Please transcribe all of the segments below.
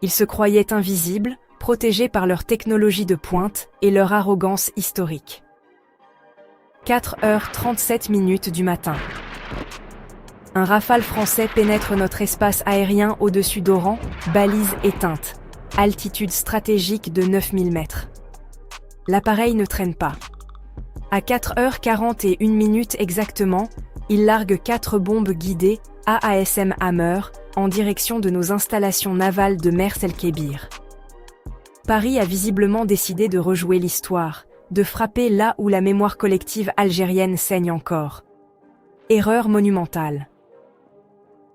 Ils se croyaient invisibles, protégés par leur technologie de pointe et leur arrogance historique. 4h37 du matin. Un Rafale français pénètre notre espace aérien au-dessus d'Oran, balise éteinte. Altitude stratégique de 9000 mètres. L'appareil ne traîne pas. À 4h41 exactement, il largue 4 bombes guidées AASM Hammer en direction de nos installations navales de Mers el-Kébir. Paris a visiblement décidé de rejouer l'histoire, de frapper là où la mémoire collective algérienne saigne encore. Erreur monumentale.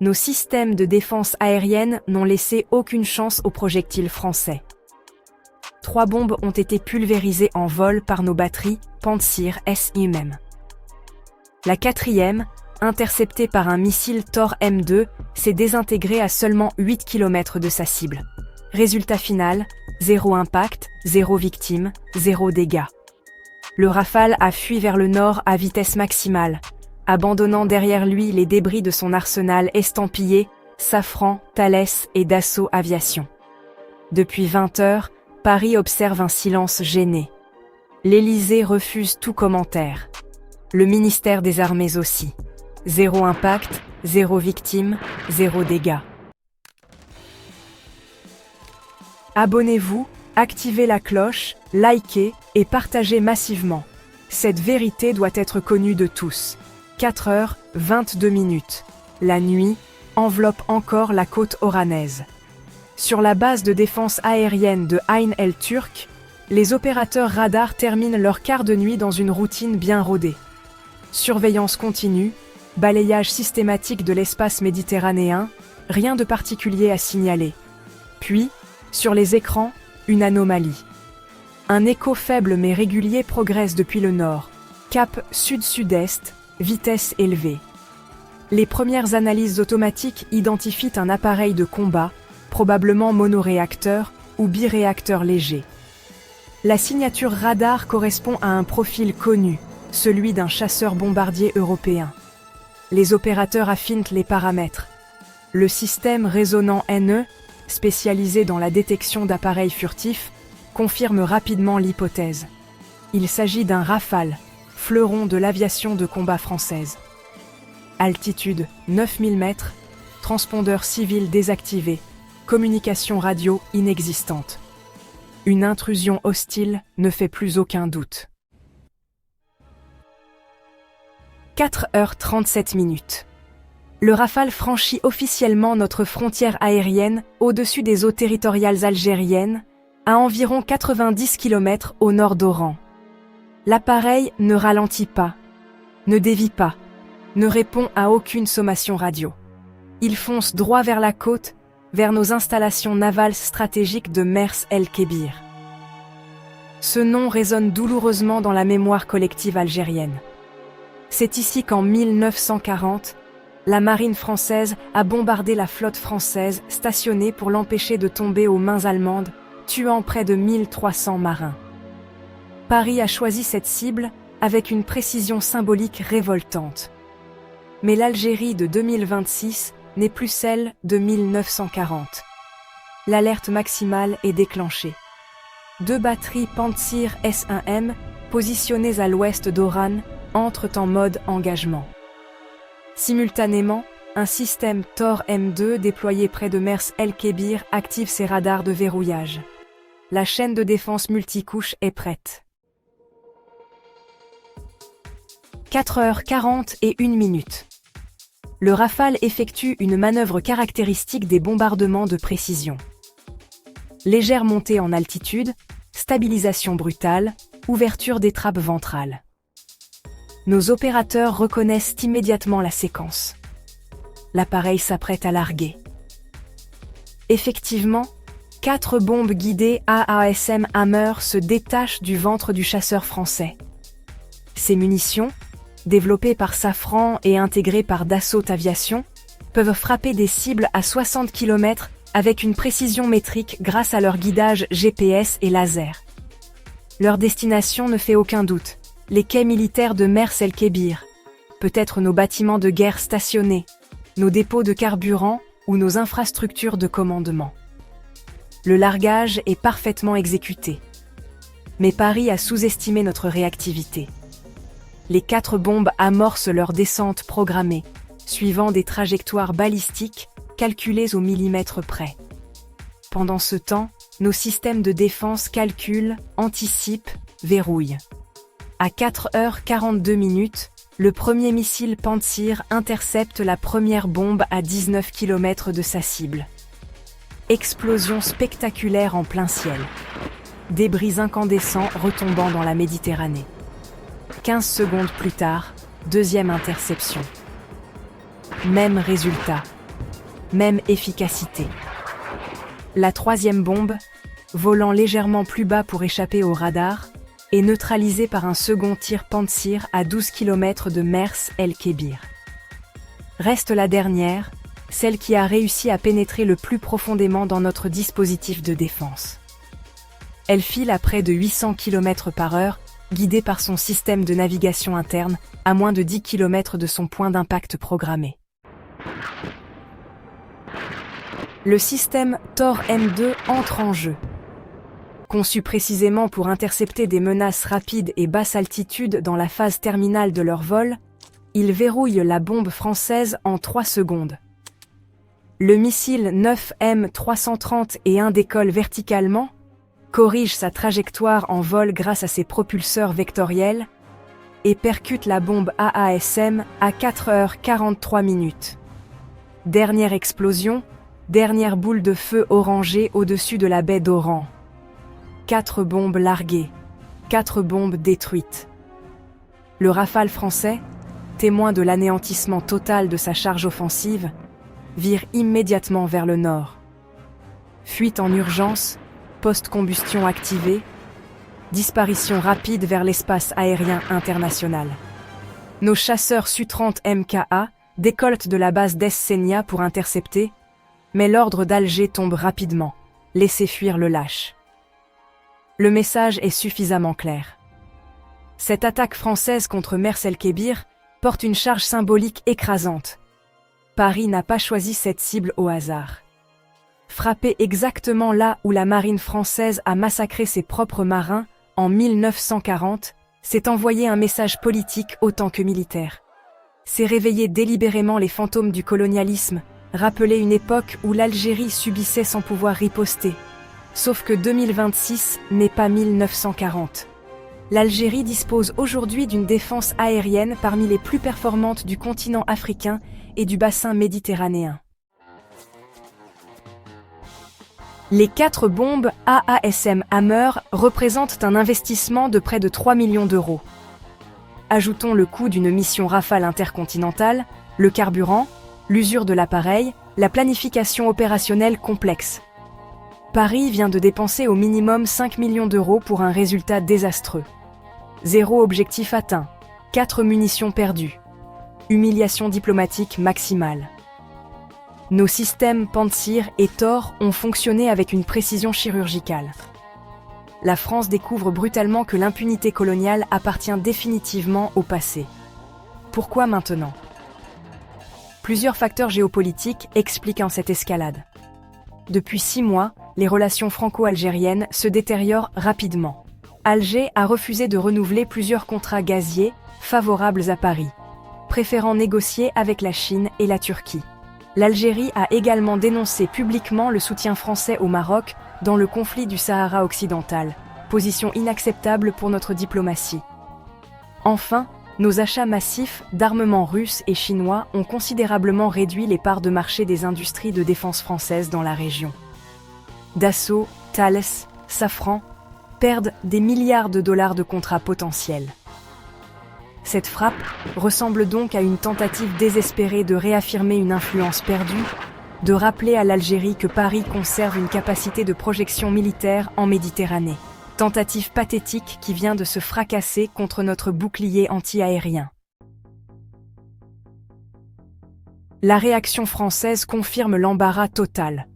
Nos systèmes de défense aérienne n'ont laissé aucune chance aux projectiles français. 3 bombes ont été pulvérisées en vol par nos batteries Pantsir SIM. La 4e, interceptée par un missile Thor M2, s'est désintégrée à seulement 8 km de sa cible. Résultat final, 0 impact, 0 victime, 0 dégâts. Le Rafale a fui vers le nord à vitesse maximale, abandonnant derrière lui les débris de son arsenal estampillé Safran, Thales et Dassault Aviation. Depuis 20 heures, Paris observe un silence gêné. L'Élysée refuse tout commentaire. Le ministère des Armées aussi. 0 impact, 0 victime, 0 dégâts. Abonnez-vous, activez la cloche, likez et partagez massivement. Cette vérité doit être connue de tous. 4h22. La nuit enveloppe encore la côte oranaise. Sur la base de défense aérienne de Ain el-Turk, les opérateurs radars terminent leur quart de nuit dans une routine bien rodée. Surveillance continue, balayage systématique de l'espace méditerranéen, rien de particulier à signaler. Puis, sur les écrans, une anomalie. Un écho faible mais régulier progresse depuis le nord. Cap sud-sud-est, vitesse élevée. Les premières analyses automatiques identifient un appareil de combat, probablement monoréacteur ou biréacteur léger. La signature radar correspond à un profil connu, celui d'un chasseur-bombardier européen. Les opérateurs affinent les paramètres. Le système résonant NE, spécialisé dans la détection d'appareils furtifs, confirme rapidement l'hypothèse. Il s'agit d'un Rafale, fleuron de l'aviation de combat française. Altitude 9000 mètres, transpondeur civil désactivé, communication radio inexistante. Une intrusion hostile ne fait plus aucun doute. 4h37. Le Rafale franchit officiellement notre frontière aérienne au-dessus des eaux territoriales algériennes, à environ 90 km au nord d'Oran. L'appareil ne ralentit pas, ne dévie pas, ne répond à aucune sommation radio. Il fonce droit vers la côte, vers nos installations navales stratégiques de Mers el-Kébir. Ce nom résonne douloureusement dans la mémoire collective algérienne. C'est ici qu'en 1940, la marine française a bombardé la flotte française stationnée pour l'empêcher de tomber aux mains allemandes, tuant près de 1300 marins. Paris a choisi cette cible avec une précision symbolique révoltante. Mais l'Algérie de 2026 n'est plus celle de 1940. L'alerte maximale est déclenchée. 2 batteries Pantsir S1M, positionnées à l'ouest d'Oran, entrent en mode engagement. Simultanément, un système Thor M2 déployé près de Mers el-Kébir active ses radars de verrouillage. La chaîne de défense multicouche est prête. 4h41. Le Rafale effectue une manœuvre caractéristique des bombardements de précision. Légère montée en altitude, stabilisation brutale, ouverture des trappes ventrales. Nos opérateurs reconnaissent immédiatement la séquence. L'appareil s'apprête à larguer. Effectivement, 4 bombes guidées AASM Hammer se détachent du ventre du chasseur français. Ces munitions, développées par Safran et intégrées par Dassault Aviation, peuvent frapper des cibles à 60 km avec une précision métrique grâce à leur guidage GPS et laser. Leur destination ne fait aucun doute, les quais militaires de Mers el-Kébir, peut-être nos bâtiments de guerre stationnés, nos dépôts de carburant ou nos infrastructures de commandement. Le largage est parfaitement exécuté. Mais Paris a sous-estimé notre réactivité. Les 4 bombes amorcent leur descente programmée, suivant des trajectoires balistiques calculées au millimètre près. Pendant ce temps, nos systèmes de défense calculent, anticipent, verrouillent. À 4h42, le premier missile Pantsir intercepte la première bombe à 19 km de sa cible. Explosion spectaculaire en plein ciel. Débris incandescents retombant dans la Méditerranée. 15 secondes plus tard, deuxième interception. Même résultat. Même efficacité. La troisième bombe, volant légèrement plus bas pour échapper au radar, est neutralisée par un second tir Pantsir à 12 km de Mers el-Kébir. Reste la dernière, celle qui a réussi à pénétrer le plus profondément dans notre dispositif de défense. Elle file à près de 800 km/h, guidée par son système de navigation interne, à moins de 10 km de son point d'impact programmé. Le système Tor M2 entre en jeu. Conçu précisément pour intercepter des menaces rapides et basse altitude dans la phase terminale de leur vol, il verrouille la bombe française en 3 secondes. Le missile 9M331 décolle verticalement, corrige sa trajectoire en vol grâce à ses propulseurs vectoriels et percute la bombe AASM à 4h43. Dernière explosion, dernière boule de feu orangée au-dessus de la baie d'Oran. 4 bombes larguées, 4 bombes détruites. Le Rafale français, témoin de l'anéantissement total de sa charge offensive, vire immédiatement vers le nord. Fuite en urgence, post-combustion activée, disparition rapide vers l'espace aérien international. Nos chasseurs Su-30 MKA décollent de la base d'Es-Senia pour intercepter, mais l'ordre d'Alger tombe rapidement, laissez fuir le lâche. Le message est suffisamment clair. Cette attaque française contre Mers el-Kébir porte une charge symbolique écrasante. Paris n'a pas choisi cette cible au hasard. Frapper exactement là où la marine française a massacré ses propres marins en 1940, c'est envoyer un message politique autant que militaire. C'est réveiller délibérément les fantômes du colonialisme, rappeler une époque où l'Algérie subissait sans pouvoir riposter. Sauf que 2026 n'est pas 1940. L'Algérie dispose aujourd'hui d'une défense aérienne parmi les plus performantes du continent africain et du bassin méditerranéen. Les 4 bombes AASM Hammer représentent un investissement de près de 3 millions d'euros. Ajoutons le coût d'une mission Rafale intercontinentale, le carburant, l'usure de l'appareil, la planification opérationnelle complexe. Paris vient de dépenser au minimum 5 millions d'euros pour un résultat désastreux. 0 objectif atteint, 4 munitions perdues. Humiliation diplomatique maximale. Nos systèmes Pantsir et Tor ont fonctionné avec une précision chirurgicale. La France découvre brutalement que l'impunité coloniale appartient définitivement au passé. Pourquoi maintenant ? Plusieurs facteurs géopolitiques expliquent cette escalade. Depuis 6 mois, les relations franco-algériennes se détériorent rapidement. Alger a refusé de renouveler plusieurs contrats gaziers favorables à Paris, préférant négocier avec la Chine et la Turquie. L'Algérie a également dénoncé publiquement le soutien français au Maroc dans le conflit du Sahara occidental, position inacceptable pour notre diplomatie. Enfin, nos achats massifs d'armements russes et chinois ont considérablement réduit les parts de marché des industries de défense françaises dans la région. Dassault, Thales, Safran perdent des milliards de dollars de contrats potentiels. Cette frappe ressemble donc à une tentative désespérée de réaffirmer une influence perdue, de rappeler à l'Algérie que Paris conserve une capacité de projection militaire en Méditerranée. Tentative pathétique qui vient de se fracasser contre notre bouclier anti-aérien. La réaction française confirme l'embarras total.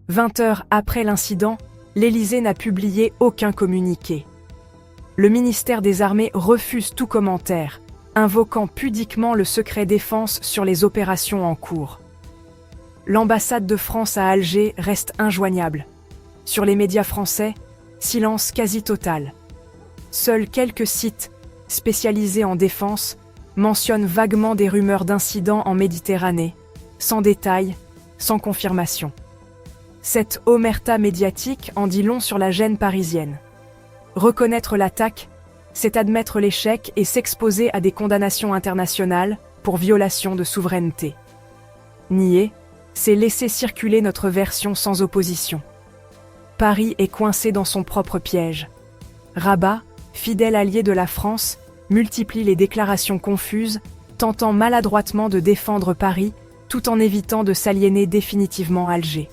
20 heures après l'incident, l'Élysée n'a publié aucun communiqué. Le ministère des Armées refuse tout commentaire, invoquant pudiquement le secret défense sur les opérations en cours. L'ambassade de France à Alger reste injoignable. Sur les médias français, silence quasi total. Seuls quelques sites, spécialisés en défense, mentionnent vaguement des rumeurs d'incidents en Méditerranée, sans détails, sans confirmation. Cette omerta médiatique en dit long sur la gêne parisienne. Reconnaître l'attaque, c'est admettre l'échec et s'exposer à des condamnations internationales pour violation de souveraineté. Nier, c'est laisser circuler notre version sans opposition. Paris est coincé dans son propre piège. Rabat, fidèle allié de la France, multiplie les déclarations confuses, tentant maladroitement de défendre Paris, tout en évitant de s'aliéner définitivement Alger.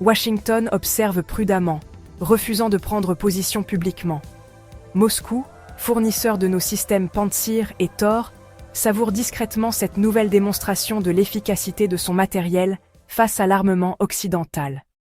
Washington observe prudemment, refusant de prendre position publiquement. Moscou, fournisseur de nos systèmes Pantsir et Thor, savoure discrètement cette nouvelle démonstration de l'efficacité de son matériel face à l'armement occidental.